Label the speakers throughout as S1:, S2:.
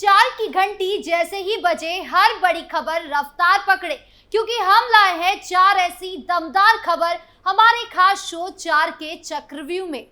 S1: चार की घंटी जैसे ही बजे हर बड़ी खबर रफ्तार पकड़े, क्योंकि हम लाए हैं चार ऐसी दमदार खबर हमारे खास शो चार के चक्रव्यूह में।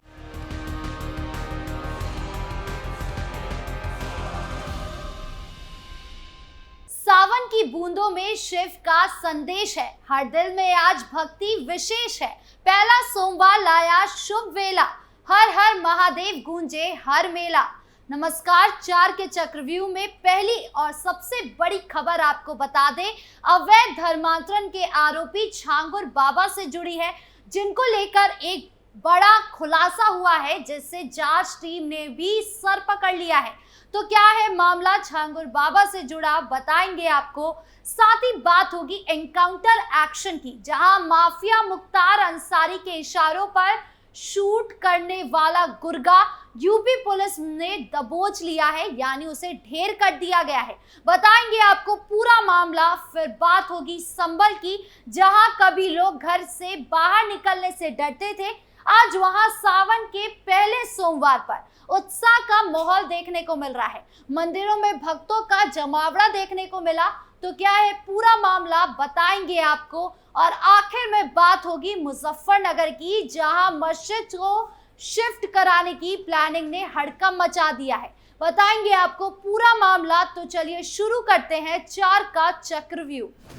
S1: सावन की बूंदों में शिव का संदेश है, हर दिल में आज भक्ति विशेष है। पहला सोमवार लाया शुभ वेला, हर हर महादेव गूंजे हर मेला। नमस्कार, चार के चक्रव्यूह में पहली और सबसे बड़ी खबर आपको बता दें, अवैध धर्मांतरण के आरोपी छांगुर बाबा से जुड़ी है, जिनको लेकर एक बड़ा खुलासा हुआ है, जिससे जांच टीम ने भी सर पकड़ लिया है। तो क्या है मामला छांगुर बाबा से जुड़ा, बताएंगे आपको। साथ ही बात होगी एनकाउंटर एक्शन की, जहां माफिया मुख्तार अंसारी के इशारों पर शूट करने वाला गुर्गा यूपी पुलिस ने दबोच लिया है, यानी उसे ढेर कर दिया गया है। बताएंगे आपको पूरा मामला। फिर बात होगी संभल की, जहां कभी लोग घर से बाहर निकलने से डरते थे, आज वहां सावन के पहले सोमवार पर उत्साह का माहौल देखने को मिल रहा है। मंदिरों में भक्तों का जमावड़ा देखने को मिला। तो क्या है पूरा मामला, बताएंगे आपको। और आखिर में बात होगी मुजफ्फरनगर की, जहां मस्जिद को शिफ्ट कराने की प्लानिंग ने हड़कंप मचा दिया है। बताएंगे आपको पूरा मामला। तो चलिए शुरू करते हैं चार का चक्रव्यूह।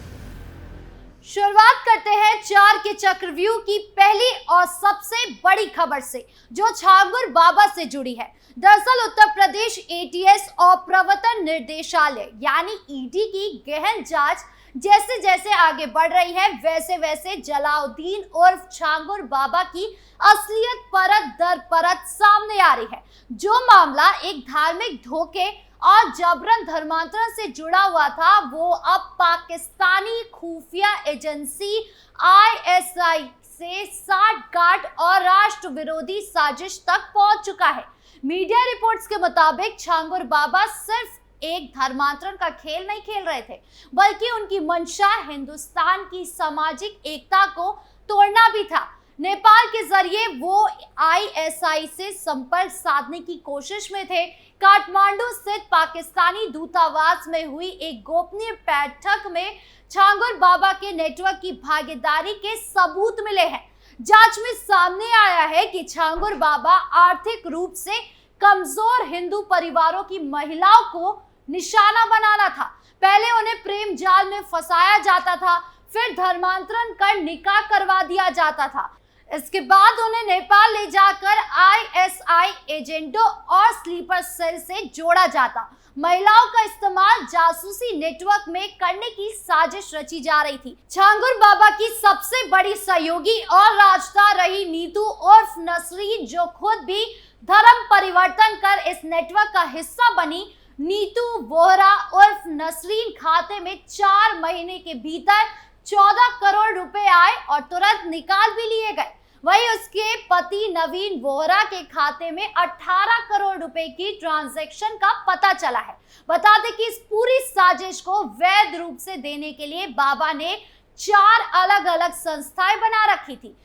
S1: शुरुआत करते हैं चार के चक्रव्यूह की पहली और सबसे बड़ी खबर से, जो छांगुर बाबा से जुड़ी है। दरअसल उत्तर प्रदेश एटीएस और प्रवर्तन निर्देशालय यानी ईडी की गहन जांच जैसे जैसे आगे बढ़ रही है, वैसे वैसे जलाउद्दीन उर्फ छांगुर बाबा की असलियत परत दर परत सामने आ रही है। जो मामला एक धार्मिक धोखे और जबरन धर्मांतरण से जुड़ा हुआ था, वो अब पाकिस्तानी खुफिया एजेंसी आईएसआई से साठगांठ और राष्ट्र विरोधी साजिश तक पहुंच चुका है। मीडिया रिपोर्ट्स के मुताबिक छांगुर बाबा सिर्फ एक धर्मांतरण का खेल नहीं खेल रहे थे, बल्कि उनकी मंशा हिंदुस्तान की सामाजिक एकता को तोड़ना भी था। नेपाल के जरिए वो आईएसआई से संपर्क साधने की कोशिश में थे। काठमांडू स्थित पाकिस्तानी दूतावास में हुई एक गोपनीय बैठक में छांगुर बाबा के नेटवर्क की भागीदारी के सबूत मिले हैं। जांच में सामने आया है कि छांगुर बाबा आर्थिक रूप से कमजोर हिंदू परिवारों की महिलाओं को निशाना बनाना था। पहले उन्हें प्रेम जाल में फंसाया जाता था, फिर धर्मांतरण कर निकाह करवा दिया जाता था। इसके बाद उन्हें नेपाल ले जाकर आईएसआई एजेंटों और स्लीपर सेल से जोड़ा जाता। महिलाओं का इस्तेमाल जासूसी नेटवर्क में करने की साजिश रची जा रही थी। छांगुर बाबा की सबसे बड़ी सहयोगी और राजदा रही नीतू उर्फ नसरीन, जो खुद भी धर्म परिवर्तन कर इस नेटवर्क का हिस्सा बनी। नीतू वोहरा उर्फ नसरीन खाते में 4 महीने के भीतर 14 करोड़ रुपए आए और तुरंत निकाल भी लिए गए। वहीं उसके पति नवीन वोहरा के खाते में 18 करोड़ रुपए की ट्रांजैक्शन का पता चला है। बता दें कि इस पूरी साजिश को वैध रूप से देने के लिए बाबा ने 4 अलग अलग संस्थाएं बना रखी थी।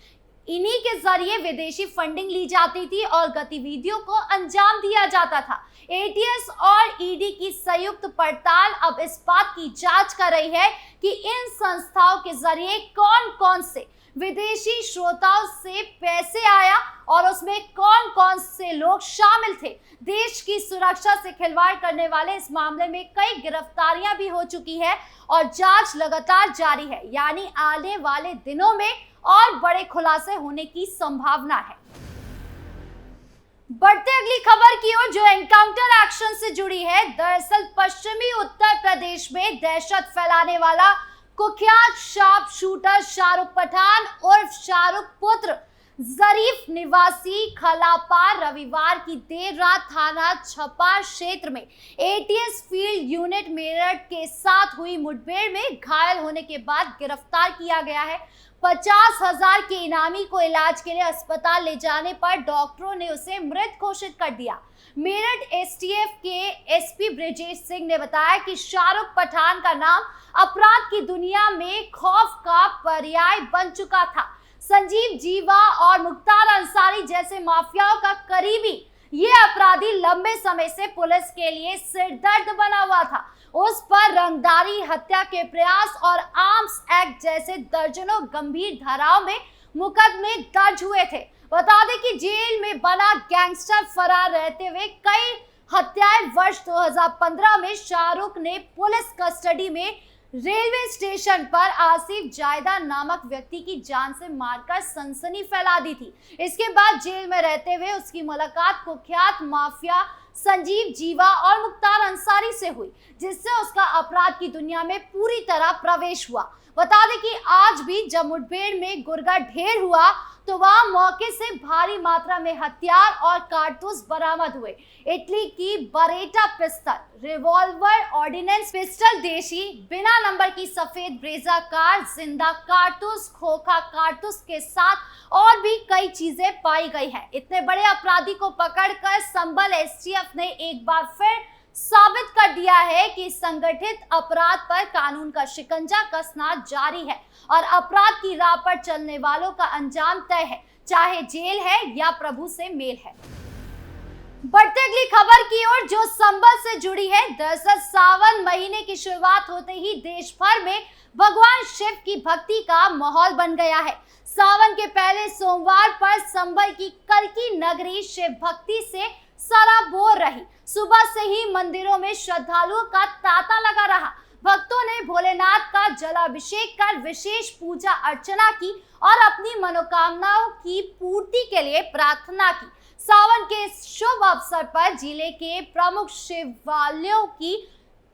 S1: इन्हीं के जरिए विदेशी फंडिंग ली जाती थी और गतिविधियों को अंजाम दिया जाता था। एटीएस और ईडी की संयुक्त पड़ताल अब इस बात की जांच कर रही है कि इन संस्थाओं के जरिए कौन कौन से विदेशी स्रोतों से पैसे आया और उसमें कौन कौन से लोग शामिल थे। देश की सुरक्षा से खिलवाड़ करने वाले इस मामले में कई गिरफ्तारियां भी हो चुकी है और जांच लगातार जारी है, यानी आने वाले दिनों में और बड़े खुलासे होने की संभावना है। बढ़ते अगली खबर की ओर, जो एनकाउंटर एक्शन से जुड़ी है। दरअसल पश्चिमी उत्तर प्रदेश में दहशत फैलाने वाला कुख्यात शार्प शूटर शाहरुख पठान उर्फ शाहरुख पुत्र जरीफ निवासी खलापार रविवार की देर रात थाना छपार क्षेत्र में एटीएस फील्ड यूनिट मेरठ के साथ हुई मुठभेड़ में घायल होने के बाद गिरफ्तार किया गया है। 50,000 के इनामी को इलाज के लिए अस्पताल ले जाने पर डॉक्टरों ने उसे मृत घोषित कर दिया। मेरठ एसटीएफ के एसपी ब्रजेश सिंह ने बताया कि शाहरुख पठान का नाम अपराध की दुनिया में खौफ का पर्याय बन चुका था। संजीव जीवा और मुख्तार अंसारी जैसे माफियाओं का करीबी ये अपराधी लंबे समय से पुलिस के लिए सिरदर्द बना हुआ था। उस पर रंगदारी, हत्या के प्रयास और आर्म्स एक्ट जैसे दर्जनों गंभीर धाराओं में मुकदमे दर्ज हुए थे। बता दें कि जेल में बना गैंगस्टर फरार रहते हुए कई हत्याएं वर्ष 2015 में शाहरुख ने पुलिस कस्टडी में रेलवे स्टेशन पर आसिफ जायदा नामक व्यक्ति की जान से मारकर सनसनी फैला दी थी। इसके बाद जेल में रहते हुए उसकी मुलाकात कुख्यात माफिया संजीव जीवा और मुख्तार अंसारी से हुई, जिससे उसका अपराध की दुनिया में पूरी तरह प्रवेश हुआ। बता दें कि आज भी जब मुठभेड़ में गुर्गा ढेर हुआ तो वहां मौके से भारी मात्रा में हथियार और कारतूस बरामद हुए। इटली की Beretta pistol, revolver, ordnance pistol, देशी बिना नंबर की सफेद ब्रेजा कार, जिंदा कारतूस, खोखा कारतूस के साथ और भी कई चीजें पाई गई हैं। इतने बड़े अपराधी को पकड़कर संभल एसटीएफ ने एक बार फिर साबित कर दिया है कि संगठित अपराध पर कानून का शिकंजा कसना जारी है और अपराध की राह पर चलने वालों का अंजाम तय है, चाहे जेल है या प्रभु से मेल है। बढ़ते अगली खबर की ओर जो संभल से जुड़ी है। दरअसल सावन महीने की शुरुआत होते ही देश भर में भगवान शिव की भक्ति का माहौल बन गया है। सावन के पहले सोमवार पर संभल की कल्की नगरी शिव भक्ति से सराबोर रही। सुबह से ही मंदिरों में श्रद्धालुओं का तांता लगा रहा। भक्तों ने भोलेनाथ का जलाभिषेक कर विशेष पूजा अर्चना की और अपनी मनोकामनाओं की पूर्ति के लिए प्रार्थना की। सावन के शुभ अवसर पर जिले के प्रमुख शिवालयों की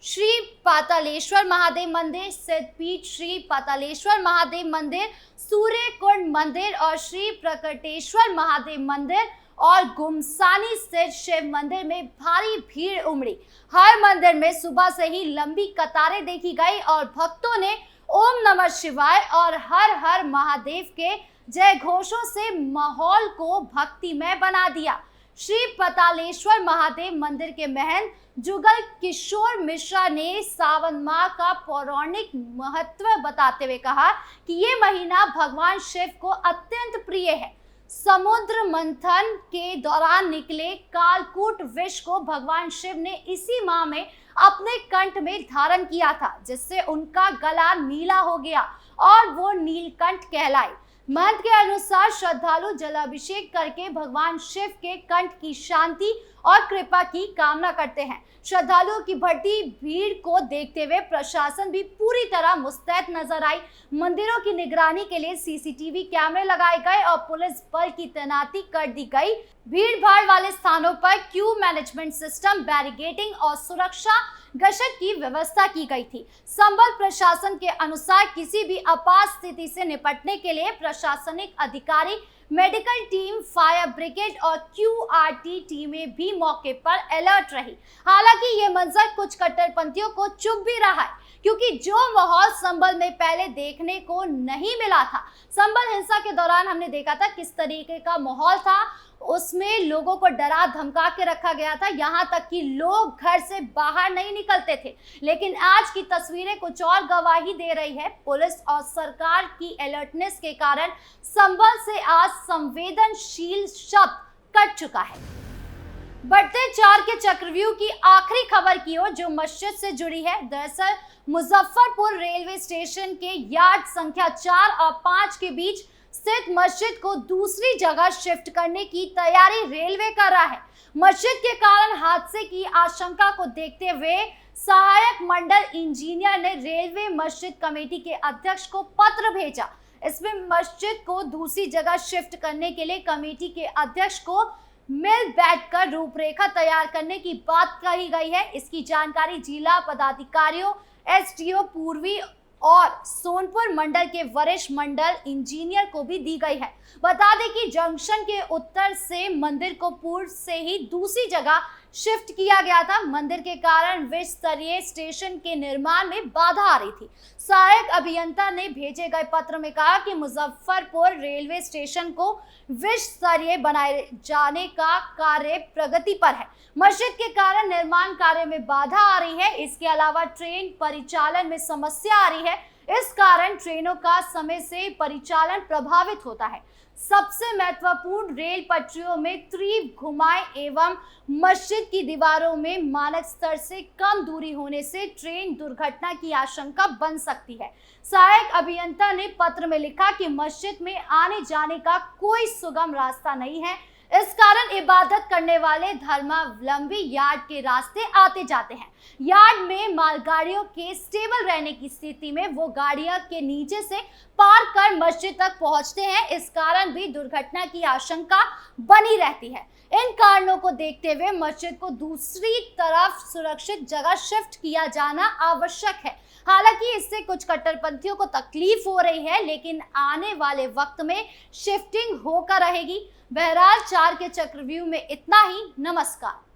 S1: श्री पातालेश्वर महादेव मंदिर, सिद्धपीठ श्री पातालेश्वर महादेव मंदिर, सूर्य कुंड मंदिर और श्री प्रकटेश्वर महादेव मंदिर और गुमसानी स्थित शिव मंदिर में भारी भीड़ उमड़ी। हर मंदिर में सुबह से ही लंबी कतारें देखी गई और भक्तों ने ओम नमः शिवाय और हर हर महादेव के जय घोषों से माहौल को भक्तिमय बना दिया। श्री पातालेश्वर महादेव मंदिर के महंत जुगल किशोर मिश्रा ने सावन माह का पौराणिक महत्व बताते हुए कहा कि ये महीना भगवान शिव को अत्यंत प्रिय है। समुद्र मंथन के दौरान निकले कालकूट विष को भगवान शिव ने इसी माह में अपने कंठ में धारण किया था, जिससे उनका गला नीला हो गया और वो नीलकंठ कहलाए। महंत के अनुसार श्रद्धालु जलाभिषेक करके भगवान शिव के कंठ की शांति और कृपा की कामना करते हैं। श्रद्धालुओं की बढ़ती भीड़ को देखते हुए प्रशासन भी पूरी तरह मुस्तैद नजर आई। मंदिरों की निगरानी के लिए सीसीटीवी कैमरे लगाए गए और पुलिस बल की तैनाती कर दी गई। भीड़ भाड़ वाले स्थानों पर क्यू मैनेजमेंट सिस्टम, बैरिकेडिंग और सुरक्षा गश्त की व्यवस्था की गई थी। संभल प्रशासन के अनुसार किसी भी आपात स्थिति से निपटने के लिए प्रशासनिक अधिकारी, मेडिकल टीम, फायर ब्रिगेड और क्यूआरटी टीमें भी मौके पर अलर्ट रही। हालांकि ये मंजर कुछ कट्टरपंथियों को चुभ भी रहा है, क्योंकि जो माहौल संभल में पहले देखने को नहीं मिला था। संभल हिंसा के दौरान हमने देखा था किस तरीके का माहौल था, उसमें लोगों को डरा धमका के रखा गया था, यहाँ तक कि लोग घर से बाहर नहीं निकलते थे। लेकिन आज की तस्वीरें कुछ और गवाही दे रही है। पुलिस और सरकार की अलर्टनेस के कारण संभल से आज संवेदनशील शब्द कट चुका है। बढ़ते 4 के चक्रव्यूह की आखिरी खबर की ओर जो मस्जिद से जुड़ी है। दरअसल मुजफ्फरपुर रेलवे स्टेशन के यार्ड संख्या 4 और 5 के बीच स्थित मस्जिद को दूसरी जगह शिफ्ट करने की तैयारी रेलवे कर रहा है। मस्जिद के कारण हादसे की आशंका को देखते हुए सहायक मंडल इंजीनियर ने रेलवे मस्जिद कमेटी के अध्यक्ष को पत्र भेजा। इसमें मस्जिद को दूसरी जगह शिफ्ट करने के लिए कमेटी के अध्यक्ष को मिल बैठकर रूपरेखा तैयार करने की बात कही गई है। इसकी जानकारी जिला पदाधिकारियों, एसडीओ पूर्वी और सोनपुर मंडल के वरिष्ठ मंडल इंजीनियर को भी दी गई है। बता दें कि जंक्शन के उत्तर से मंदिर को पूर्व से ही दूसरी जगह शिफ्ट किया गया था। मंदिर के कारण विश्व स्तरीय स्टेशन के निर्माण में बाधा आ रही थी। सहायक अभियंता ने भेजे गए पत्र में कहा कि मुजफ्फरपुर रेलवे स्टेशन को विश्व स्तरीय बनाए जाने का कार्य प्रगति पर है। मस्जिद के कारण निर्माण कार्य में बाधा आ रही है। इसके अलावा ट्रेन परिचालन में समस्या आ रही है। इस कारण ट्रेनों का समय से परिचालन प्रभावित होता है। सबसे महत्वपूर्ण, रेल पटरियों में तीव्र घुमाव एवं मस्जिद की दीवारों में मानक स्तर से कम दूरी होने से ट्रेन दुर्घटना की आशंका बन सकती है। सहायक अभियंता ने पत्र में लिखा कि मस्जिद में आने जाने का कोई सुगम रास्ता नहीं है। इस कारण इबादत करने वाले धर्मावलंबी यार्ड के रास्ते आते जाते हैं। यार्ड में मालगाड़ियों के स्टेबल रहने की स्थिति में वो गाड़ियां के नीचे से पार कर मस्जिद तक पहुंचते हैं। इस कारण भी दुर्घटना की आशंका बनी रहती है। इन कारणों को देखते हुए मस्जिद को दूसरी तरफ सुरक्षित जगह शिफ्ट किया जाना आवश्यक है। हालांकि इससे कुछ कट्टरपंथियों को तकलीफ हो रही है, लेकिन आने वाले वक्त में शिफ्टिंग होकर रहेगी। बहरहाल 4 के चक्रव्यूह में इतना ही। नमस्कार।